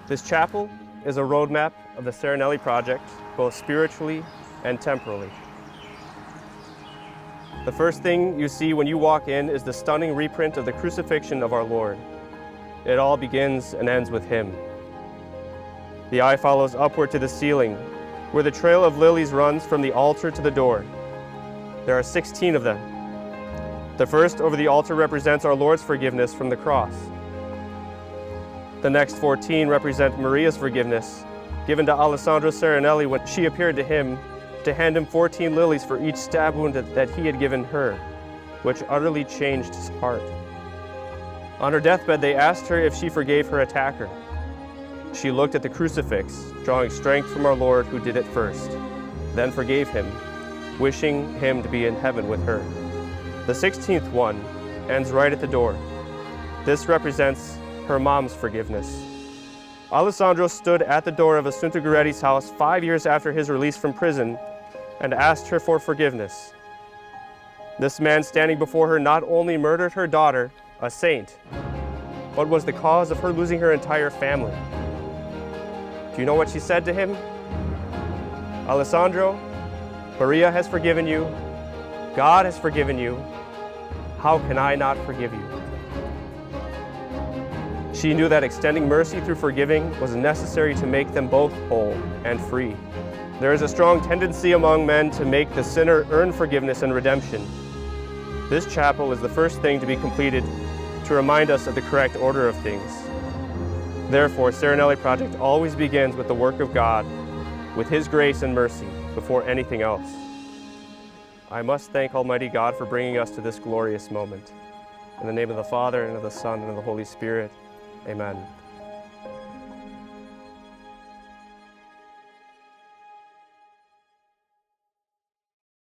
This chapel is a roadmap of the Serenelli project, both spiritually and temporally. The first thing you see when you walk in is the stunning reprint of the crucifixion of our Lord. It all begins and ends with Him. The eye follows upward to the ceiling, where the trail of lilies runs from the altar to the door. There are 16 of them. The first over the altar represents our Lord's forgiveness from the cross. The next 14 represent Maria's forgiveness, given to Alessandro Serenelli when she appeared to him to hand him 14 lilies for each stab wound that he had given her, which utterly changed his heart. On her deathbed, they asked her if she forgave her attacker. She looked at the crucifix, drawing strength from our Lord who did it first, then forgave him, wishing him to be in heaven with her. The 16th one ends right at the door. This represents her mom's forgiveness. Alessandro stood at the door of Assunta Goretti's house 5 years after his release from prison and asked her for forgiveness. This man standing before her not only murdered her daughter, a saint, but was the cause of her losing her entire family. Do you know what she said to him? Alessandro, Maria has forgiven you. God has forgiven you. How can I not forgive you? She knew that extending mercy through forgiving was necessary to make them both whole and free. There is a strong tendency among men to make the sinner earn forgiveness and redemption. This chapel is the first thing to be completed to remind us of the correct order of things. Therefore, Serenelli Project always begins with the work of God, with His grace and mercy, before anything else. I must thank Almighty God for bringing us to this glorious moment. In the name of the Father, and of the Son, and of the Holy Spirit, Amen.